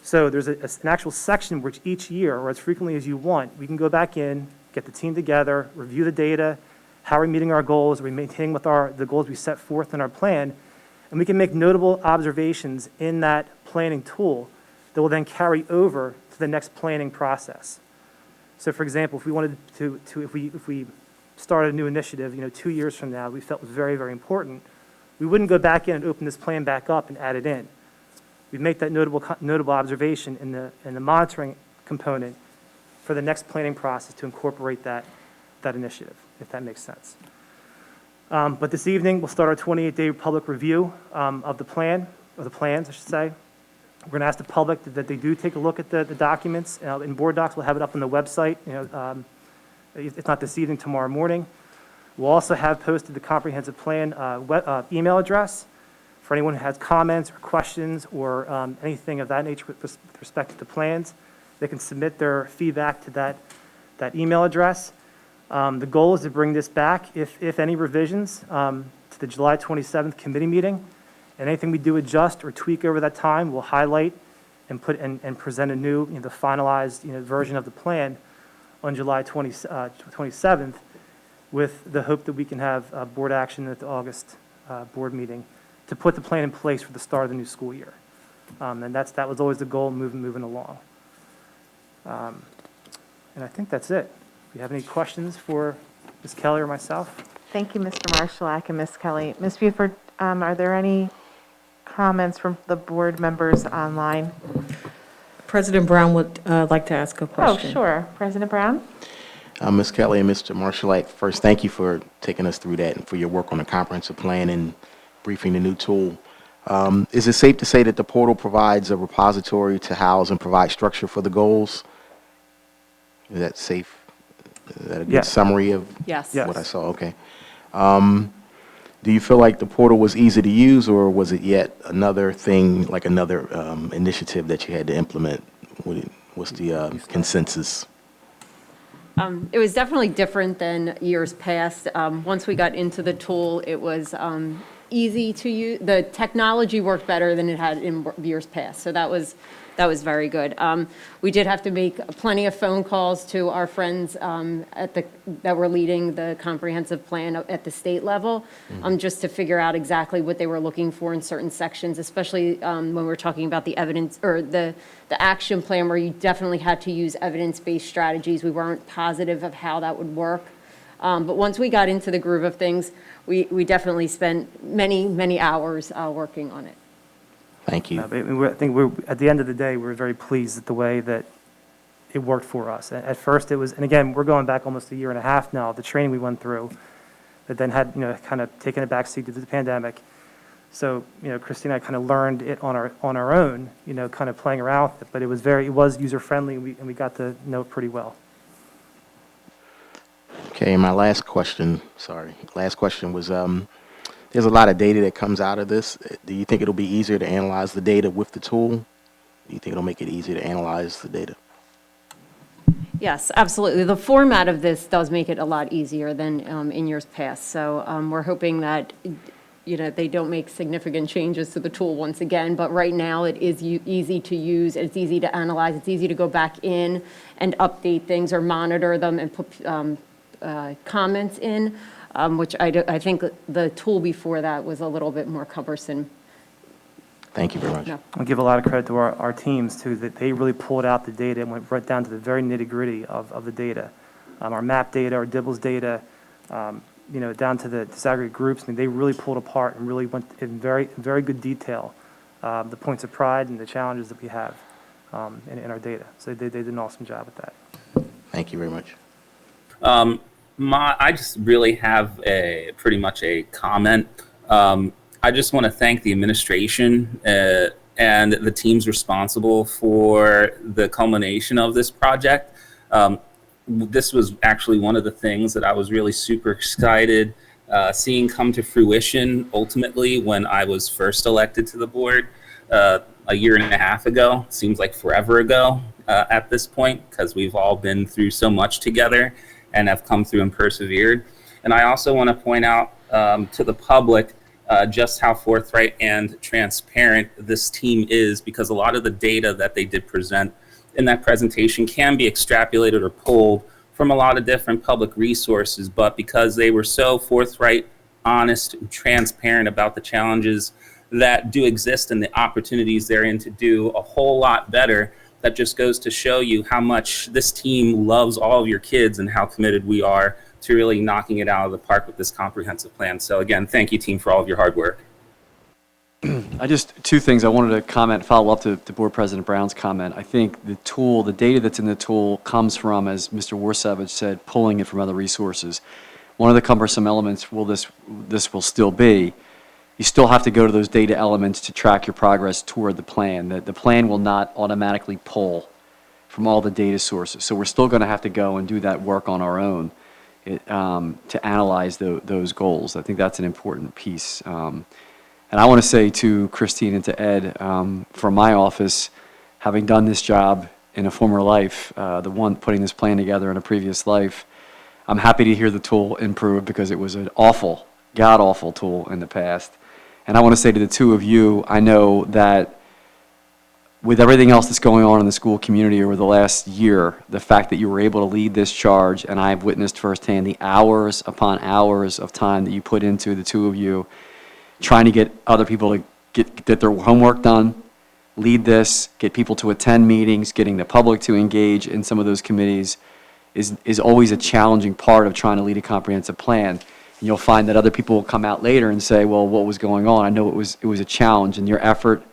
Speaker 11: So there's an actual section which each year, or as frequently as you want, we can go back in, get the team together, review the data, how are we meeting our goals, are we maintaining with the goals we set forth in our plan, and we can make notable observations in that planning tool that will then carry over to the next planning process. So for example, if we wanted if we started a new initiative, 2 years from now, we felt was very, very important, we wouldn't go back in and open this plan back up and add it in. We'd make that notable observation in the monitoring component for the next planning process to incorporate that initiative, if that makes sense. But this evening, we'll start our 28-day public review of the plan, or the plans, I should say. We're going to ask the public that they do take a look at the documents. In board docs, we'll have it up on the website. If not this evening, tomorrow morning. We'll also have posted the comprehensive plan email address for anyone who has comments or questions or anything of that nature with respect to the plans. They can submit their feedback to that email address. The goal is to bring this back, if any revisions, to the July 27th committee meeting. And anything we do adjust or tweak over that time, we'll highlight and present a new, the finalized version of the plan on July 27th, with the hope that we can have board action at the August board meeting to put the plan in place for the start of the new school year. And that was always the goal, moving along. And I think that's it. Do you have any questions for Ms. Kelly or myself?
Speaker 7: Thank you, Mr. Marshallak and Ms. Kelly. Ms. Buford, are there any comments from the board members online?
Speaker 10: President Brown would like to ask a question.
Speaker 7: Oh, sure. President Brown?
Speaker 1: Ms. Kelly and Mr. Marshallak, first, thank you for taking us through that and for your work on the comprehensive plan and briefing the new tool. Is it safe to say that the portal provides a repository to house and provide structure for the goals? Is that safe? Is that a good summary of
Speaker 8: Yes.
Speaker 1: what I saw? Okay. Do you feel like the portal was easy to use, or was it yet another thing, like another initiative that you had to implement? What's the consensus?
Speaker 8: It was definitely different than years past. Once we got into the tool, it was easy to use. The technology worked better than it had in years past, so that was very good. We did have to make plenty of phone calls to our friends that were leading the comprehensive plan at the state level, just to figure out exactly what they were looking for in certain sections, especially when we're talking about the evidence or the action plan, where you definitely had to use evidence-based strategies. We weren't positive of how that would work. But once we got into the groove of things, we definitely spent many hours working on it.
Speaker 1: Thank you.
Speaker 11: I think at the end of the day, we're very pleased at the way that it worked for us. At first it was, and again, we're going back almost a year and a half now, the training we went through, that then had, kind of taken a backseat due to the pandemic. So, Christine and I kind of learned it on our own, kind of playing around with it, but it was user-friendly, and we got to know it pretty well.
Speaker 1: Okay, and my last question was, there's a lot of data that comes out of this. Do you think it'll be easier to analyze the data with the tool? Do you think it'll make it easier to analyze the data?
Speaker 8: Yes, absolutely. The format of this does make it a lot easier than in years past. So we're hoping that, they don't make significant changes to the tool once again, but right now it is easy to use, it's easy to analyze, it's easy to go back in and update things or monitor them and put comments in, which I think the tool before that was a little bit more cumbersome.
Speaker 1: Thank you very much.
Speaker 8: No.
Speaker 11: I give a lot of credit to our teams, too, that they really pulled out the data and went right down to the very nitty-gritty of the data. Our map data, our DIBELS data, down to the disaggregated groups. I mean, they really pulled apart and really went in very, very good detail, the points of pride and the challenges that we have in our data. So they did an awesome job at that.
Speaker 1: Thank you very much.
Speaker 5: I just really have pretty much a comment. I just want to thank the administration and the teams responsible for the culmination of this project. This was actually one of the things that I was really super excited seeing come to fruition ultimately when I was first elected to the board a year and a half ago. Seems like forever ago at this point, because we've all been through so much together and have come through and persevered. And I also want to point out to the public just how forthright and transparent this team is, because a lot of the data that they did present in that presentation can be extrapolated or pulled from a lot of different public resources, but because they were so forthright, honest, and transparent about the challenges that do exist and the opportunities therein to do a whole lot better, that just goes to show you how much this team loves all of your kids and how committed we are to really knocking it out of the park with this comprehensive plan. So again, thank you, team, for all of your hard work.
Speaker 2: Two things I wanted to comment, follow up to Board President Brown's comment. I think the tool, the data that's in the tool comes from, as Mr. Warsavage said, pulling it from other resources. One of the cumbersome elements this will still be, you still have to go to those data elements to track your progress toward the plan. The plan will not automatically pull from all the data sources. So we're still going to have to go and do that work on our own to analyze those goals. I think that's an important piece. And I want to say to Christine and to Ed, from my office, having done this job in a former life, the one putting this plan together in a previous life, I'm happy to hear the tool improve because it was an awful, god-awful tool in the past. And I want to say to the two of you, I know that with everything else that's going on in the school community over the last year, the fact that you were able to lead this charge, and I've witnessed firsthand the hours upon hours of time that you put into, the two of you, trying to get other people to get their homework done, lead this, get people to attend meetings, getting the public to engage in some of those committees is always a challenging part of trying to lead a comprehensive plan. And you'll find that other people will come out later and say, well, what was going on? I know it was a challenge, and your effort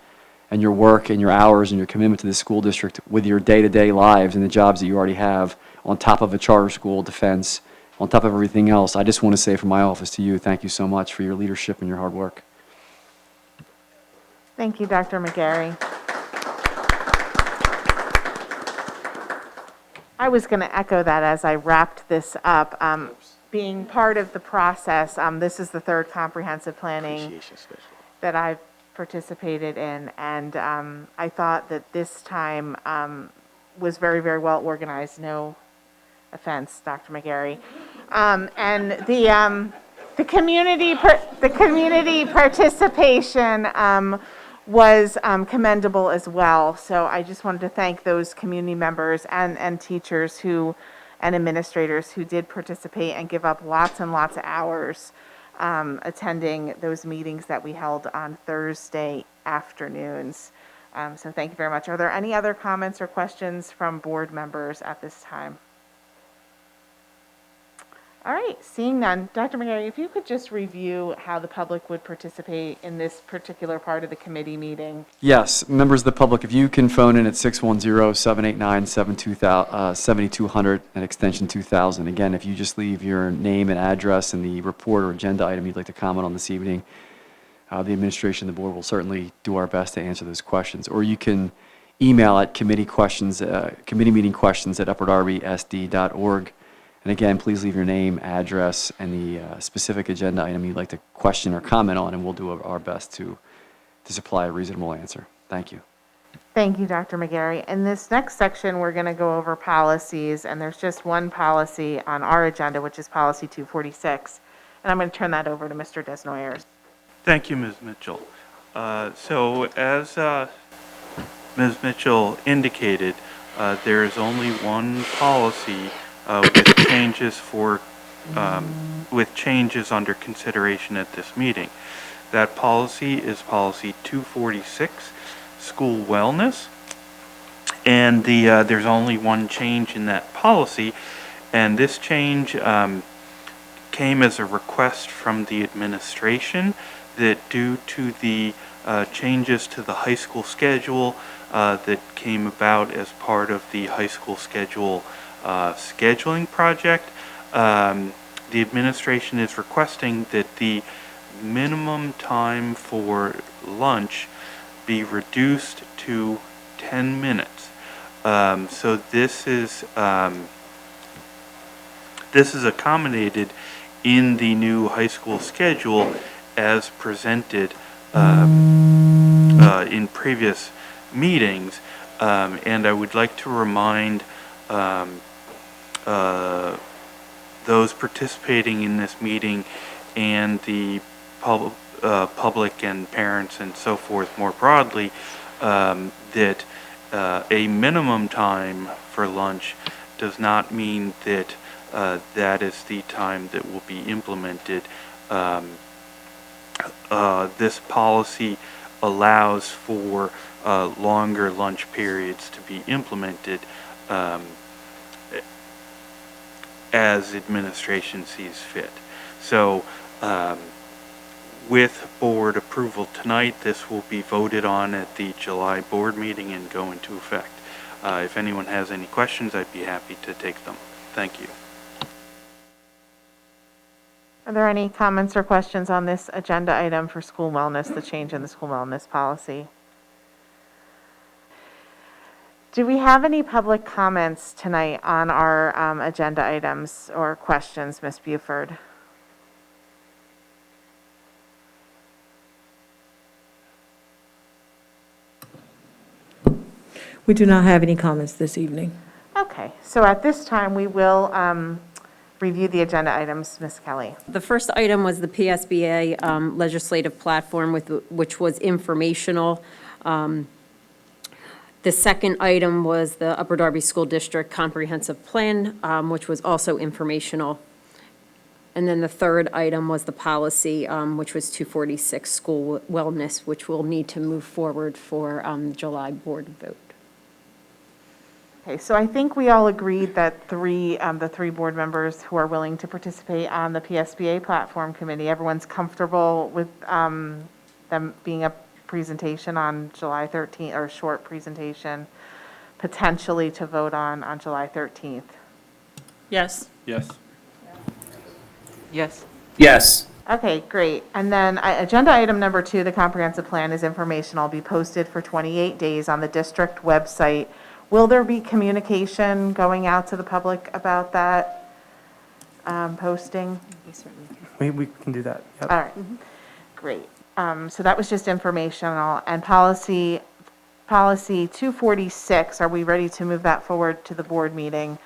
Speaker 2: and your work and your hours and your commitment to the school district with your day-to-day lives and the jobs that you already have on top of a charter school defense, on top of everything else. I just want to say from my office to you, thank you so much for your leadership and your hard work.
Speaker 7: Thank you, Dr. McGarry. I was going to echo that as I wrapped this up. Being part of the process, this is the third comprehensive planning that I've participated in, and I thought that this time was very, very well organized. No offense, Dr. McGarry. And the community participation was commendable as well. So I just wanted to thank those community members and teachers and administrators who did participate and give up lots and lots of hours attending those meetings that we held on Thursday afternoons. So thank you very much. Are there any other comments or questions from board members at this time? All right, seeing none. Dr. McGarry, if you could just review how the public would participate in this particular part of the committee meeting.
Speaker 2: Yes, members of the public, if you can phone in at 610-789-7200 and extension 2000. Again, if you just leave your name and address and the report or agenda item you'd like to comment on this evening, the administration and the board will certainly do our best to answer those questions. Or you can email at committee meeting questions at upperdarbysd.org. And again, please leave your name, address, and the specific agenda item you'd like to question or comment on, and we'll do our best to supply a reasonable answer. Thank you.
Speaker 7: Thank you, Dr. McGarry. In this next section, we're going to go over policies, and there's just one policy on our agenda, which is policy 246. And I'm going to turn that over to Mr. Desnoyers.
Speaker 9: Thank you, Ms. Mitchell. So as Ms. Mitchell indicated, there is only one policy with changes under consideration at this meeting. That policy is policy 246, school wellness, and there's only one change in that policy, and this change came as a request from the administration that due to the changes to the high school schedule that came about as part of the high school schedule scheduling project, the administration is requesting that the minimum time for lunch be reduced to 10 minutes. So this is accommodated in the new high school schedule as presented in previous meetings, and I would like to remind those participating in this meeting and the public and parents and so forth more broadly that a minimum time for lunch does not mean that that is the time that will be implemented. This policy allows for longer lunch periods to be implemented as administration sees fit. So with board approval tonight, this will be voted on at the July board meeting and go into effect. If anyone has any questions, I'd be happy to take them. Thank you.
Speaker 7: Are there any comments or questions on this agenda item for school wellness, the change in the school wellness policy? Do we have any public comments tonight on our agenda items or questions, Ms. Buford?
Speaker 10: We do not have any comments this evening.
Speaker 7: Okay, so at this time, we will review the agenda items. Ms. Kelly.
Speaker 8: The first item was the PSBA legislative platform, which was informational. The second item was the Upper Darby School District Comprehensive Plan, which was also informational. And then the third item was the policy, which was 246, school wellness, which will need to move forward for July board vote.
Speaker 7: Okay, so I think we all agreed that the three board members who are willing to participate on the PSBA Platform Committee, everyone's comfortable with them being a presentation on July 13th, or a short presentation, potentially to vote on July 13th.
Speaker 10: Yes.
Speaker 9: Yes.
Speaker 10: Yes.
Speaker 5: Yes.
Speaker 7: Okay, great. And then agenda item number 2, the comprehensive plan is informational, be posted for 28 days on the district website. Will there be communication going out to the public about that posting?
Speaker 11: We can do that. Yep.
Speaker 7: All right, great. So that was just informational. And policy 246, are we ready to move that forward to the board meeting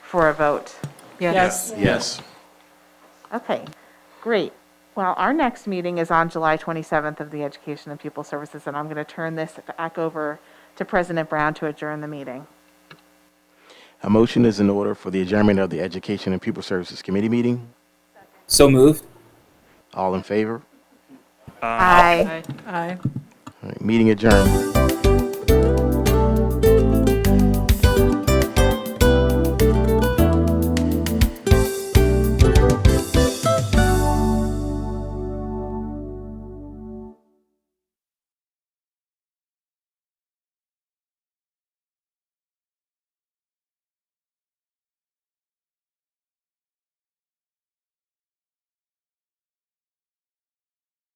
Speaker 7: for a vote?
Speaker 10: Yes.
Speaker 1: Yes.
Speaker 7: Okay, great. Well, our next meeting is on July 27th of the Education and Pupil Services, and I'm going to turn this back over to President Brown to adjourn the meeting.
Speaker 1: A motion is in order for the adjournment of the Education and Pupil Services Committee meeting.
Speaker 5: So moved.
Speaker 1: All in favor?
Speaker 7: Aye.
Speaker 10: Aye.
Speaker 1: All right, meeting adjourned.